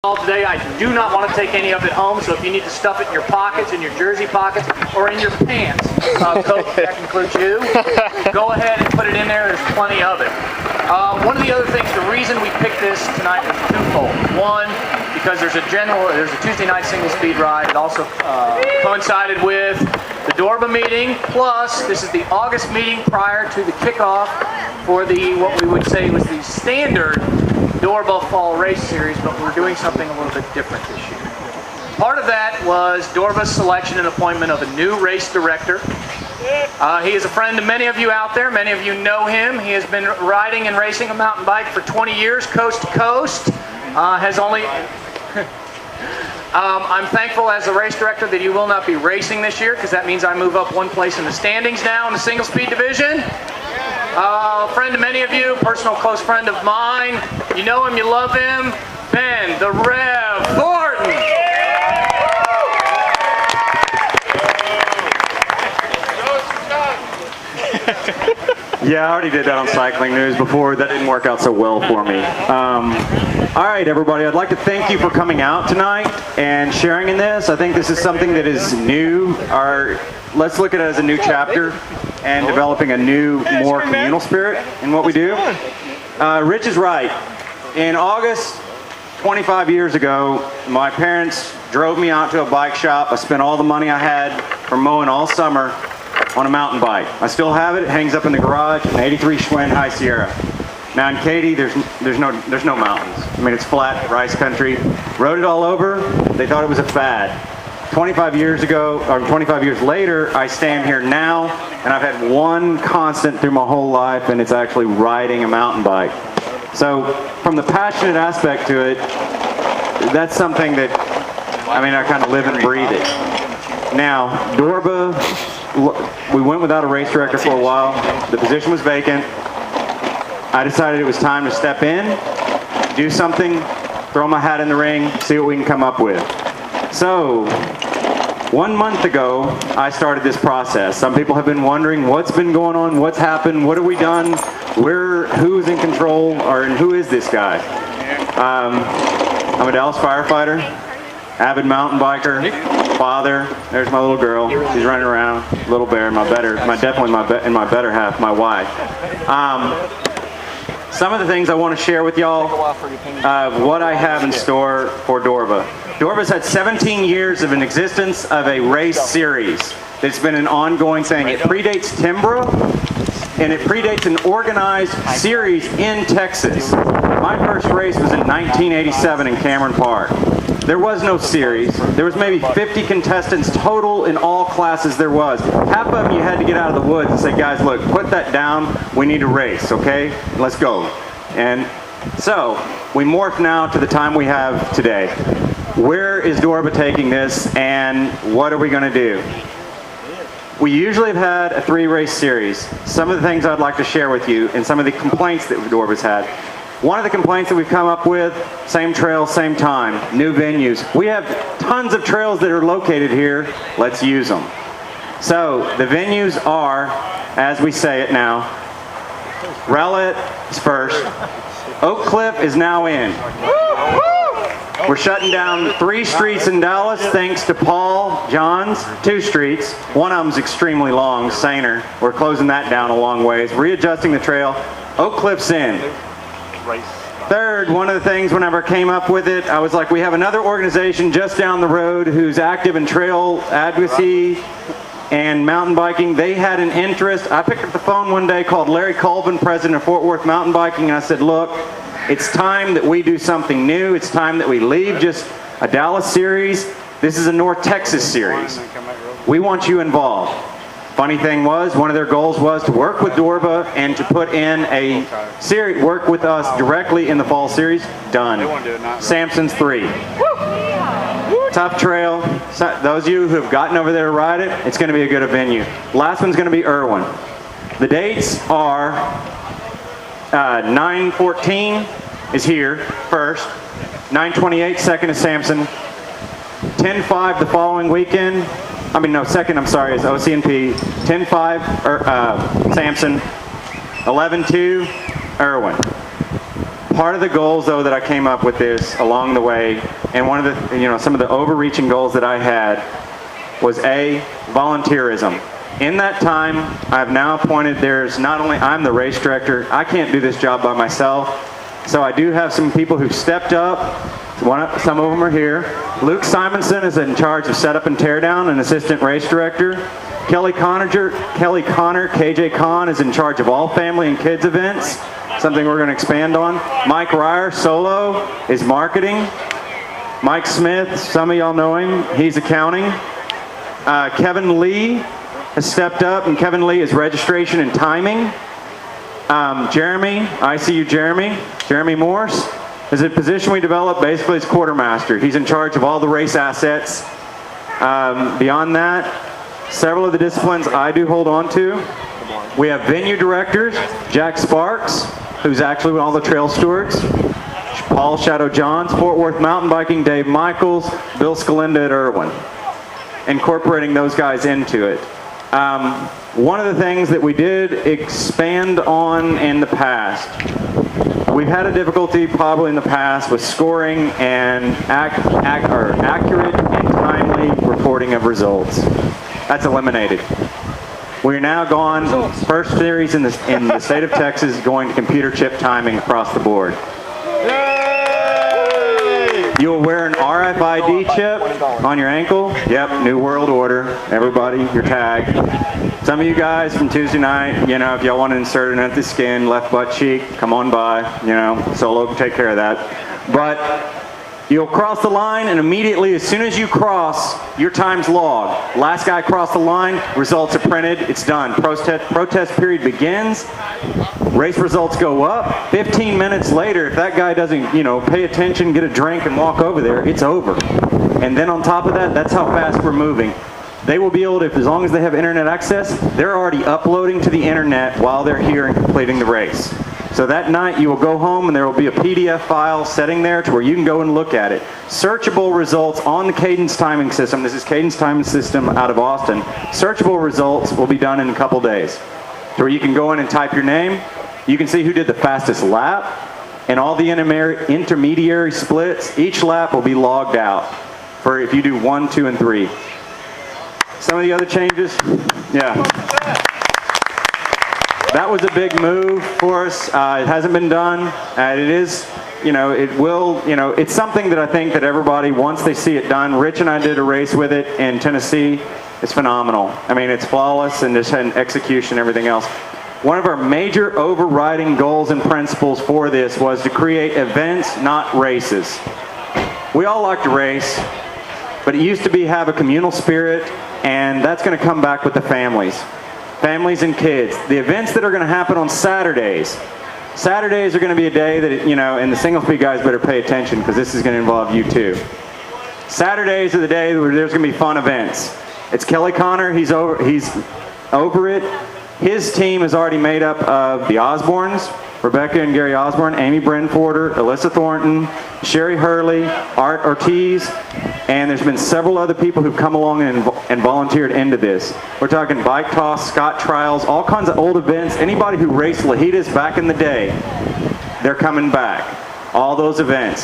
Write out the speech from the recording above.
Today, I do not want to take any of it home, so if you need to stuff it in your pockets, in your jersey pockets, or in your pants, Coach, that includes you, go ahead and put it in there. There's plenty of it. One of the other things, the reason we picked this tonight was twofold. One, because there's a Tuesday night single speed ride. It also coincided with the DORBA meeting, plus this is the August meeting prior to the kickoff for what we would say was the standard DORBA Fall Race Series, but we're doing something a little bit different this year. Part of that was DORBA's selection and appointment of a new race director. He is a friend to many of you out there. Many of you know him. He has been riding and racing a mountain bike for 20 years, coast to coast. I'm thankful as a race director that he will not be racing this year, because that means I move up one place in the standings now in the single speed division. Friend to many of you, personal close friend of mine. You know him, you love him. Ben, the Rev Thornton. Yeah, I already did that on Cycling News before. That didn't work out so well for me. All right, everybody, I'd like to thank you for coming out tonight and sharing in this. I think this is something that is new. Let's look at it as a new chapter and developing a new, more communal spirit in what we do. Rich is right. In August, 25 years ago, my parents drove me out to a bike shop. I spent all the money I had from mowing all summer on a mountain bike. I still have it. It hangs up in the garage, an 83 Schwinn High Sierra. Now in Katy, there's no mountains. I mean, it's flat, rice country. Rode it all over. They thought it was a fad. 25 years ago, or 25 years later, I stand here now, and I've had one constant through my whole life, and it's actually riding a mountain bike. So, from the passionate aspect to it, that's something that, I kind of live and breathe it. Now, DORBA, we went without a race director for a while. The position was vacant. I decided it was time to step in, do something, throw my hat in the ring, see what we can come up with. So, 1 month ago, I started this process. Some people have been wondering what's been going on, what's happened, what have we done, who's in control, and who is this guy? I'm a Dallas firefighter, avid mountain biker, father. There's my little girl. She's running around, little bear, in my better half, my wife. Some of the things I want to share with y'all, what I have in store for DORBA. DORBA's had 17 years of an existence of a race series. It's been an ongoing thing. It predates Timbra, and it predates an organized series in Texas. My first race was in 1987 in Cameron Park. There was no series. There was maybe 50 contestants total in all classes there was. Half of them you had to get out of the woods and say, guys, look, put that down. We need a race, okay? Let's go. And so we morph now to the time we have today. Where is DORBA taking this, and what are we going to do? We usually have had a 3-race series. Some of the things I'd like to share with you and some of the complaints that DORBA's had. One of the complaints that we've come up with, same trail, same time, new venues. We have tons of trails that are located here. Let's use them. So the venues are, as we say it now, Rowlett is first. Oak Cliff is now in. We're shutting down 3 streets in Dallas thanks to Paul John's 2 streets. One of them's extremely long, Sainer. We're closing that down a long ways. Readjusting the trail. Oak Cliff's in. Third, one of the things whenever I came up with it, I was like, we have another organization just down the road who's active in trail advocacy and mountain biking. They had an interest. I picked up the phone one day, called Larry Colvin, president of Fort Worth Mountain Biking, and I said, look, it's time that we do something new. It's time that we leave just a Dallas series. This is a North Texas series. We want you involved. Funny thing was, one of their goals was to work with DORBA and to put in a series, work with us directly in the fall series. Done. Samson's 3. Tough trail. So, those of you who have gotten over there to ride it, it's going to be a good venue. Last one's going to be Irwin. The dates are 9/14 is here first, 9/28 second is Samson, 10/5 the following weekend. Second, I'm sorry, is OCNP. 10/5 Samson, 11/2 Irwin. Part of the goals, though, that I came up with this along the way, and one of the, some of the overreaching goals that I had was volunteerism. In that time, I've now appointed, I'm the race director. I can't do this job by myself. So I do have some people who've stepped up. Some of them are here. Luke Simonson is in charge of setup and teardown, an assistant race director. Kelly Connor, KJ Kahn, is in charge of all family and kids events, something we're going to expand on. Mike Ryer, solo, is marketing. Mike Smith, some of y'all know him, he's accounting. Kevin Lee has stepped up, and Kevin Lee is registration and timing. Jeremy, I see you, Jeremy Morse, is a position we developed basically as quartermaster. He's in charge of all the race assets. Beyond that, several of the disciplines I do hold on to. We have venue directors, Jack Sparks, who's actually with all the trail stewards, Paul Shadow Johns, Fort Worth Mountain Biking, Dave Michaels, Bill Scalinda at Irwin, incorporating those guys into it. One of the things that we did expand on in the past, we've had a difficulty probably in the past with scoring and accurate and timely reporting of results. That's eliminated. We're now gone, first series in the state of Texas, going to computer chip timing across the board. You'll wear an RFID chip on your ankle. Yep, New World Order. Everybody, your tag. Some of you guys from Tuesday night, if y'all want to insert it into the skin, left butt cheek, come on by. Solo can take care of that. But you'll cross the line, and immediately, as soon as you cross, your time's logged. Last guy crossed the line, results are printed, it's done. Protest period begins. Race results go up. 15 minutes later, if that guy doesn't, pay attention, get a drink, and walk over there, it's over. And then on top of that, that's how fast we're moving. They will be able to, as long as they have internet access, they're already uploading to the internet while they're here and completing the race. So that night, you will go home, and there will be a PDF file sitting there to where you can go and look at it. Searchable results on the Cadence timing system. This is Cadence timing system out of Austin. Searchable results will be done in a couple days, to where you can go in and type your name. You can see who did the fastest lap, and all the intermediary splits. Each lap will be logged out for if you do 1, 2, and 3. Some of the other changes, that was a big move for us. It hasn't been done. It is, it will, it's something that I think that everybody, once they see it done, Rich and I did a race with it in Tennessee. It's phenomenal. I mean, it's flawless, and just had an execution, everything else. One of our major overriding goals and principles for this was to create events, not races. We all like to race, but it used to have a communal spirit, and that's going to come back with the families and kids. The events that are going to happen on Saturdays are going to be a day that, and the single speed guys better pay attention, because this is going to involve you too. Saturdays are the day where there's going to be fun events. It's Kelly Connor, he's over it. His team is already made up of the Osbornes, Rebecca and Gary Osborne, Amy Brenforder, Alyssa Thornton, Sherry Hurley, Art Ortiz, and there's been several other people who've come along and volunteered into this. We're talking bike toss, Scott trials, all kinds of old events. Anybody who raced Lajitas back in the day, they're coming back. All those events.